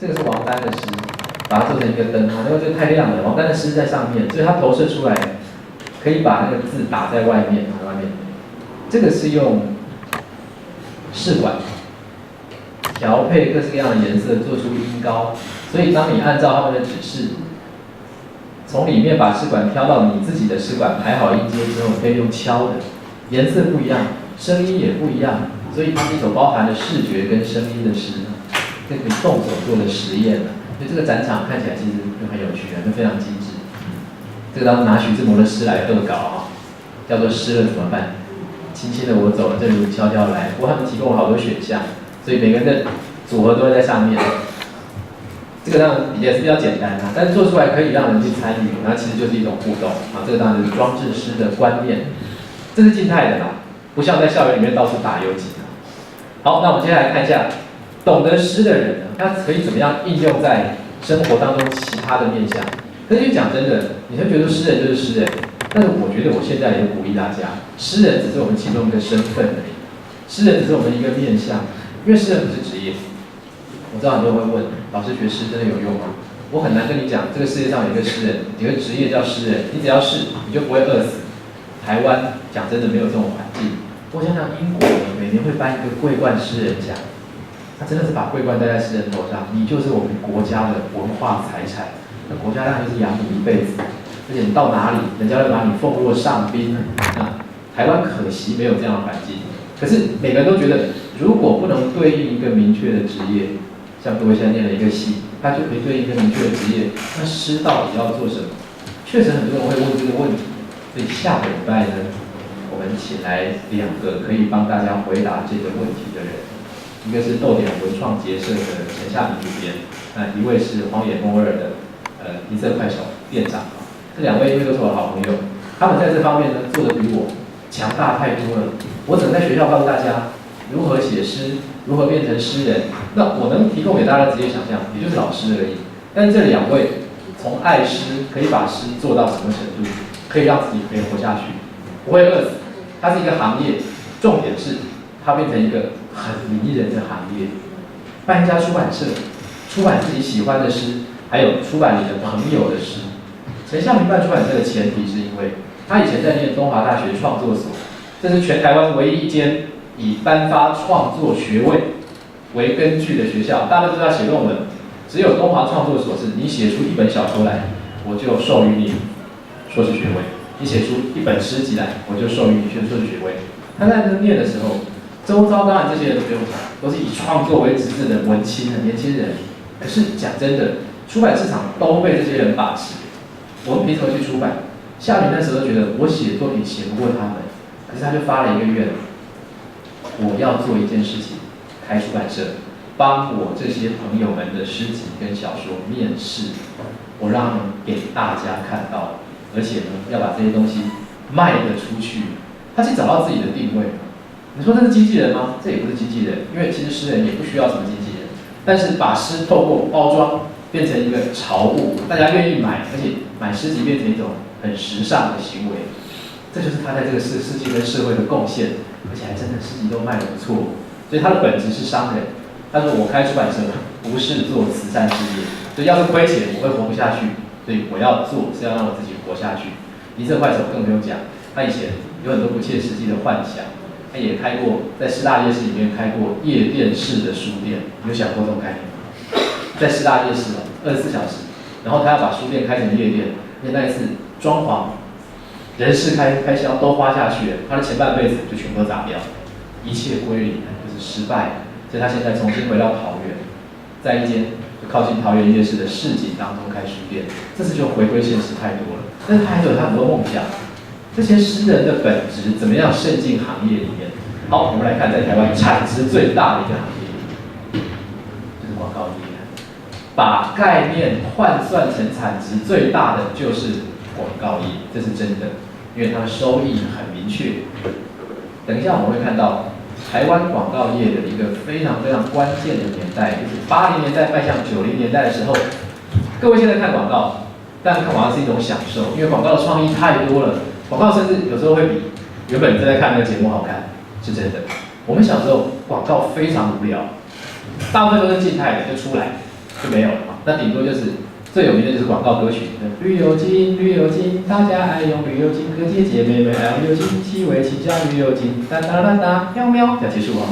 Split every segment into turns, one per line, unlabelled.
这个是王丹的诗，把它做成一个灯啊，因为这个太亮了，王丹的诗在上面，所以它投射出来，可以把那个字打在外面，打在外面。这个是用试管调配各式各样的颜色，做出音高。所以当你按照他们的指示，从里面把试管挑到你自己的试管排好音阶之后，可以用敲的，颜色不一样，声音也不一样。所以它是一首包含了视觉跟声音的诗，这个动手做的实验了。所以这个展场看起来其实就很有趣，就非常精致。这个当时拿徐志摩的诗来恶搞啊，叫做湿了怎么办？轻轻的我走了，正如你悄悄来。不过他们提供了好多选项，所以每个人的组合都会在上面。这个当然也是比较简单啊，但是做出来可以让人去参与，那其实就是一种互动啊。这个当然就是装置诗的观念，这是静态的啦，不像在校园里面到处打游击。好，那我们接下来看一下，懂得诗的人呢，他可以怎么样应用在生活当中其他的面向。可是讲真的，你会觉得诗人就是诗人，但是我觉得我现在也鼓励大家，诗人只是我们其中一个身份而已，诗人只是我们一个面向，因为诗人不是职业。我知道很多人会问，老师学诗真的有用吗？我很难跟你讲，这个世界上有一个诗人，有一个职业叫诗人，你只要是，你就不会饿死。台湾讲真的没有这种环境。我想想，英国每年会颁一个桂冠诗人奖，他真的是把桂冠戴在诗人头上，你就是我们国家的文化财产。那国家当然就是养你一辈子，而且你到哪里，人家会把你奉若上宾。那台湾可惜没有这样的环境，可是每个人都觉得，如果不能对应一个明确的职业，像各位现在念了一个系，它就可以对应一个明确的职业，那诗到底要做什么？确实很多人会问这个问题，所以下个礼拜呢，我们请来2个可以帮大家回答这个问题的人，一个是逗点文创结社的陈夏明主编，一位是荒野摩尔的银色快手店长。这2位因为都是我的好朋友，他们在这方面呢做得比我强大太多了。我只能在学校告诉大家如何写诗，如何变成诗人。那我能提供给大家的职业想象，也就是老师而已。但是这2位从爱诗可以把诗做到什么程度，可以让自己可以活下去，不会饿死。它是一个行业，重点是它变成一个很迷人的行业。办一家出版社，出版自己喜欢的诗，还有出版你的朋友的诗。陈夏明办出版社的前提是因为他以前在念东华大学创作所，这是全台湾唯一一间以颁发创作学位为根据的学校。大家都知道写论文，只有东华创作所是你写出一本小说来，我就授予你硕士学位；你写出一本诗集来，我就授予你硕士学位。他在那念的时候，周遭当然这些人都不用讲，都是以创作为职责的文青的年轻人。可是讲真的，出版市场都被这些人把持。我们凭什么去出版？夏明那时候觉得我写作品写不过他们，可是他就发了一个愿，我要做一件事情，开出版社，帮我这些朋友们的诗集跟小说面世，我让他们给大家看到，而且呢，要把这些东西卖得出去。他去找到自己的定位。你说这是经纪人吗？这也不是经纪人，因为其实诗人也不需要什么经纪人，但是把诗透过包装变成一个潮物，大家愿意买，而且买诗集变成一种很时尚的行为，这就是他在这个世界跟社会的贡献，而且还真的诗集都卖得不错。所以他的本质是商人。他说我开出版社不是做慈善事业，所以要是亏钱我会活不下去，所以我要做是要让我自己活下去。银色快手更不用讲，他以前有很多不切实际的幻想。他也开过，在师大夜市里面开过夜店式的书店，你有想过这种概念吗？在师大夜市24小时，然后他要把书店开成夜店，因为那一次装潢、人事开销都花下去了，他的前半辈子就全部都砸掉，一切归零，就是失败。所以他现在重新回到桃园，在一间就靠近桃园夜市的市井当中开书店，这次就回归现实太多了。但是他还有他很多梦想。这些诗人的本质怎么样渗进行业里面？好，我们来看在台湾产值最大的一个行业，就是广告业。把概念换算成产值最大的就是广告业，这是真的，因为它的收益很明确。等一下我们会看到台湾广告业的一个非常非常关键的年代，就是80年代迈向90年代的时候。各位现在看广告，但看广告是一种享受，因为广告的创意太多了。广告甚至有时候会比原本正在看那个节目好看，是真的。我们小时候广告非常无聊，大部分都是静态的就出来，就没有了嘛。那顶多就是最有名的就是广告歌曲，绿油精，绿油精，大家爱用绿油精，哥姐姐妹妹爱用绿油精，气味清香绿油精，哒哒哒哒，喵喵，这样结束啊。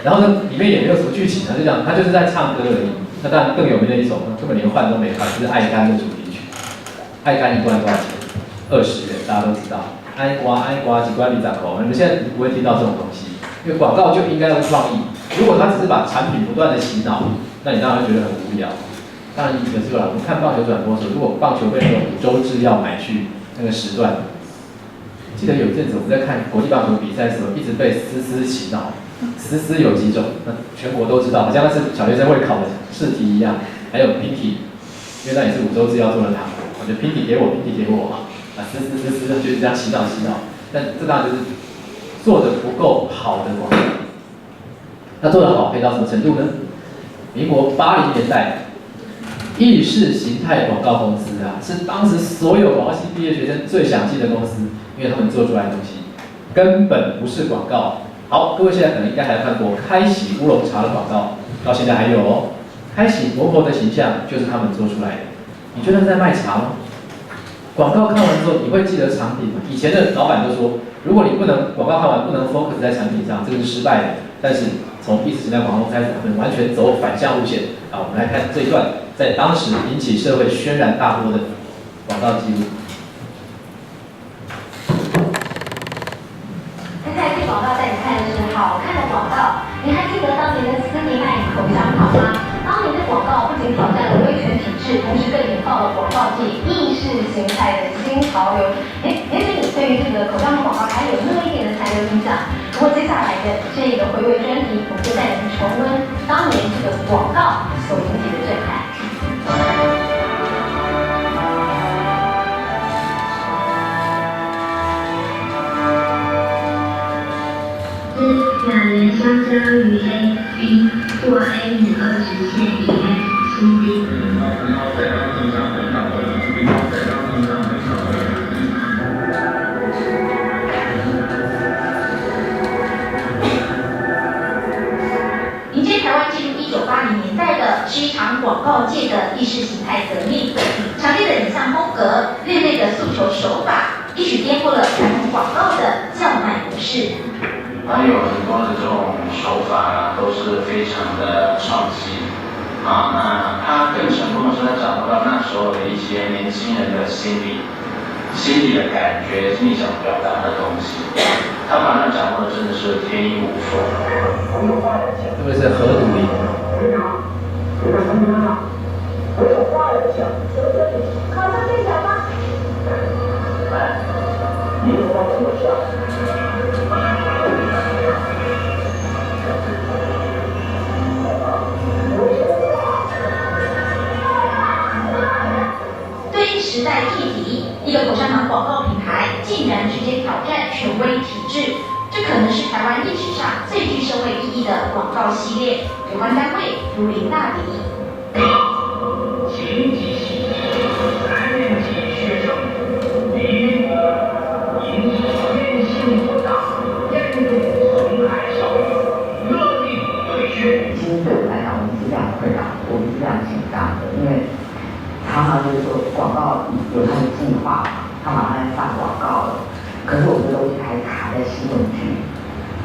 然后呢，里面也没有什么剧情啊，就这样，他就是在唱歌而已。那当然更有名的一首，根本连换都没换，就是《爱肝》的主题曲。爱肝一罐多少钱？20元，大家都知道。爱瓜爱瓜几罐200块，你们现在不会听到这种东西，因为广告就应该要创意。如果他只是把产品不断的洗脑，那你当然会觉得很无聊。当然，也是啦，我们看棒球转播的时候，如果棒球被那个5洲制药买去那个时段，记得有一阵子我们在看国际棒球比赛的时候，一直被丝丝洗脑。丝有几种？那全国都知道，好像那是小学生会考的试题一样。还有拼体，因为那也是5洲制药做的糖果，我就拼体给我，拼体给我嘛，丝就是这样洗脑。但这当然就是做的不够好的广告。那做的好可以到什么程度呢？民国80年代，意识形态广告公司啊，是当时所有广告系毕业学生最想进的公司，因为他们做出来的东西根本不是广告。好，各位现在可能应该还看过开喜乌龙茶的广告，到现在还有哦。开喜婆婆的形象就是他们做出来的。你觉得是在卖茶吗？广告看完之后，你会记得产品吗？以前的老板都说，如果你广告看完不能 focus 在产品上，这个是失败的。但是从意识形态广告开始，他们完全走反向路线。好，我们来看这一段在当时引起社会轩然大波的广告记录。
现在这广告带你看的是好看的广告，你还记得当年的斯尼麦口香糖吗？当年的广告不仅挑战了威权体制，同时更引爆了广告界意识形态的新潮流。也许你对于这个口香糖广告还有那么一点的残留印象。不过接下来的这个回味专题，我们就带你重温当年这个广告所引起的震撼。
两元香蕉与黑冰，或黑子20线以黑新冰。
迎接台湾进入1980年代的是一场广告界的意识形态革命，强烈的影像风格、另类的诉求手法，一举颠覆了传统广告的叫卖模式。
它有很多的这种手法都是非常的创新啊。那它更成功的是，它掌握到那时候的一些年轻人的心理的感觉，心里想表达的东西，他把那掌握的真的是天衣无缝。
这位是何笃林。
我有话要讲，考上队长吗？哎，你怎么这么想？
对应时代议题，一个口香糖广告品牌竟然直接挑战权威体制，这可能是台湾历史上最具社会意义的广告系列。有关单位如临大敌。
情及喜，3年级学生，因幸福大，严重损害效益，勒令对决。
其实对我来讲，我们是非常困扰，我们是非常紧张的，因为常常就是说广告有它的计划嘛，他马上要上广告了，可是我们的东西还卡在新闻局，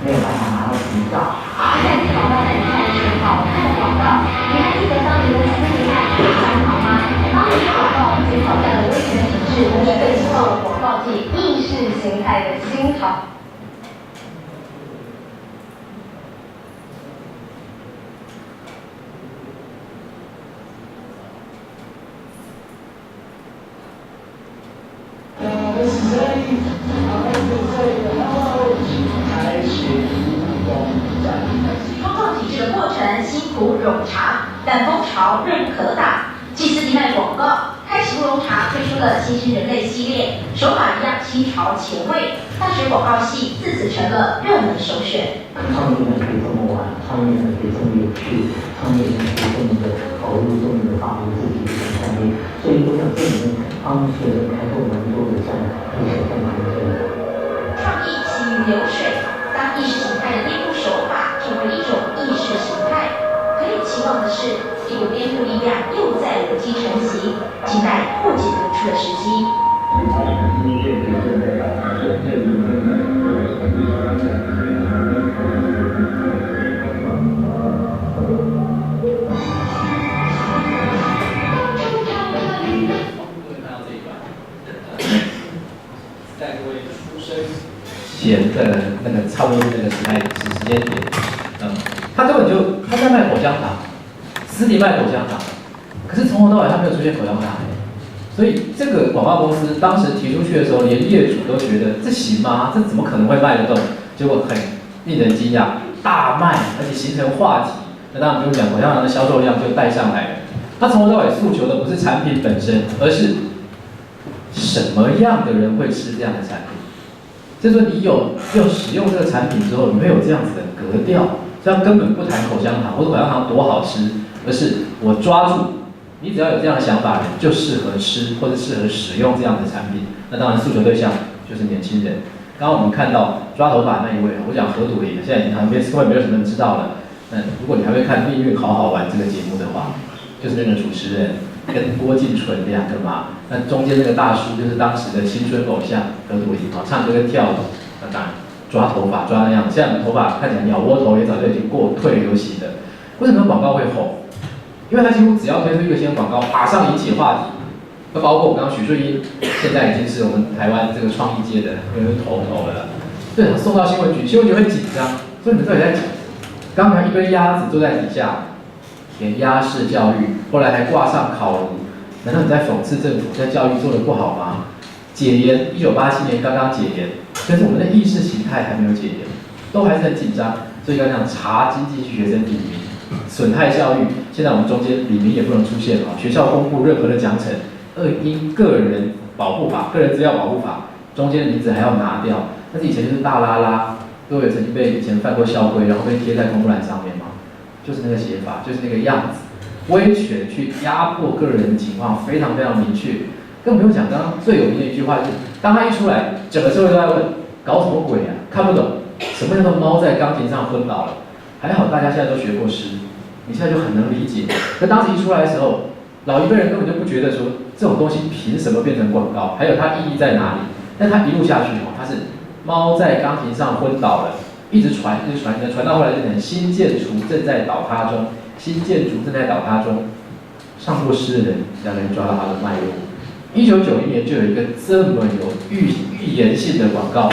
没有办法拿到执照。
现在这广告带你看的是好看的广告，你还记得当年的斯尼麦口香糖吗？当年的广告不仅挑战了威权体制，同时更引爆了广告界意识形态的新潮。创造体制的过程辛苦冗长，但风潮仍可打。继斯尼麦广告，开喜乌龙茶推出了新兴人类系列，手法一样新潮前卫，大学广告系自此成了热门首选。
创业可以这么玩，创业可以这么有趣，创业可以这么的投入，这么的发挥自己的创业，所以我想这里面帮学生开拓蛮多的这样一些空间。
创意起于流水，当意识形态的颠覆手法成为一种意识形态，可以期望的是，这股颠覆力量期待破解流出的时机。
在各位出生前的那个差不多那个时间点，他根本就他在卖口香糖，私底卖口香糖，可是从头到尾他没有出现口香糖，所以这个广告公司当时提出去的时候，连业主都觉得这行吗？这怎么可能会卖得动？结果很令人惊讶，大卖，而且形成话题。那当然不用讲，口香糖的销售量就带上来了。他从头到尾诉求的不是产品本身，而是什么样的人会吃这样的产品？就是说你有使用这个产品之后，你会有这样子的格调，这样根本不谈口香糖或者口香糖多好吃，而是我抓住你只要有这样的想法的人，就适合吃或者适合使用这样的产品。那当然诉求对象就是年轻人。刚刚我们看到抓头发那一位，我讲何笃林，现在已经旁边会没有什么人知道了。那如果你还会看《命运好好玩》这个节目的话，就是那个主持人跟郭敬淳两个嘛，那中间那个大叔就是当时的青春偶像何笃林，唱歌跟跳舞，那当然抓头发抓那样，现在我们头发看起来鸟窝头也早就已经过退流行了。为什么广告会红？因为他几乎只要推出一个新的广告，马上引起话题。那包括我刚刚许瑞英，现在已经是我们台湾这个创意界的头了。对，送到新闻局，新闻局会紧张，所以你们到底在讲？刚才一堆鸭子坐在底下。填鸭式教育，后来还挂上烤炉，难道你在讽刺政府在教育做得不好吗？解严，1987年刚刚解严，但是我们的意识形态还没有解严，都还是很紧张，所以刚讲查经济学生李明，损害教育，现在我们中间李明也不能出现啊，学校公布任何的奖惩，因个人保护法、个人资料保护法，中间的名字还要拿掉，但是以前就是大拉拉，各位曾经被以前犯过校规，然后被贴在公布栏上面吗？就是那个写法，就是那个样子，威权去压迫个人的情况非常非常明确。更不用讲，刚刚最有名的一句话就是，当他一出来，整个社会都在问，搞什么鬼啊？看不懂，什么叫做猫在钢琴上昏倒了？还好大家现在都学过诗，你现在就很能理解。可当时一出来的时候，老一辈人根本就不觉得说这种东西凭什么变成广告，还有它意义在哪里？但它一路下去它是猫在钢琴上昏倒了。一直传到后来就成新建筑正在倒塌中，新建筑正在倒塌中。上过诗的人要能抓到它的脉络。1991年就有一个这么有预言性的广告，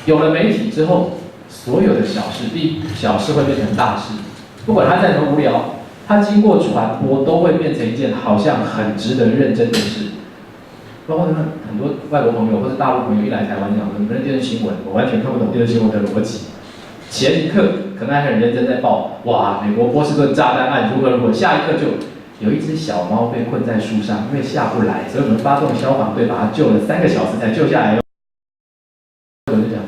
有了媒体之后，所有的小事会变成大事，不管它再怎么无聊，它经过传播都会变成一件好像很值得认真的事。包括很多外国朋友或者大陆朋友一来台湾讲，我们的电视新闻，我完全看不懂电视新闻的逻辑。前一刻可能还很认真在报，哇，美国波士顿炸弹案如何，下一刻就有一只小猫被困在树上，因为下不来，所以我们发动消防队把它救了3个小时才救下来。我就讲，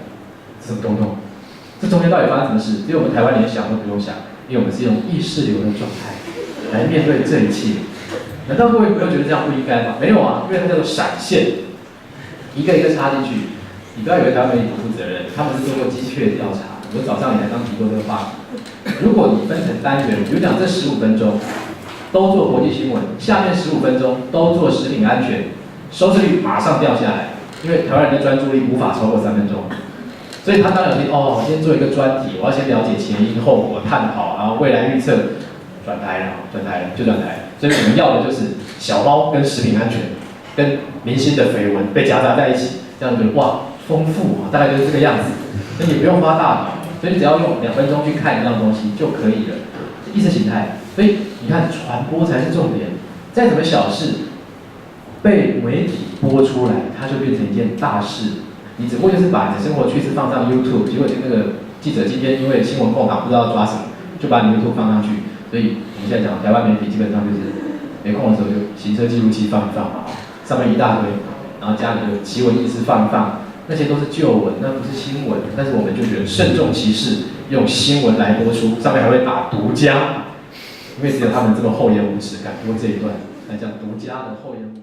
什么东东？这中间到底发生什么事？只有我们台湾连想都不用想，因为我们是用意识流的状态来面对这一切。难道各位不要觉得这样不应该吗？没有啊，因为它叫做闪现，一个一个插进去。你不要以为台湾媒体不负责任，他们是做过机确调查。我早上也才刚提过这个话题。如果你分成单元，比如讲这15分钟都做国际新闻，下面15分钟都做食品安全，收视率马上掉下来，因为台湾人的专注力无法超过3分钟。所以他当然有我今天做一个专题，我要先了解前因后果，探讨，然后未来预测，转台了。所以我们要的就是小猫跟食品安全，跟明星的绯闻被夹杂在一起，这样子哇丰富大概就是这个样子。所以你不用花大脑，所以你只要用2分钟去看一样东西就可以了。意识形态，所以你看传播才是重点。再怎么小事，被媒体播出来，它就变成一件大事。你只不过就是把你的生活趣事放上 YouTube， 结果那个记者今天因为新闻空档不知道抓什么，就把你 YouTube 放上去。所以我们现在讲台湾媒体基本上就是没空的时候就行车记录器放一放嘛，上面一大堆，然后家里的奇闻异事放一放。那些都是旧闻，那不是新闻，但是我们就觉得慎重其事，用新闻来播出，上面还会打独家，因为只有他们这么厚颜无耻敢播这一段，来讲独家的厚颜无耻。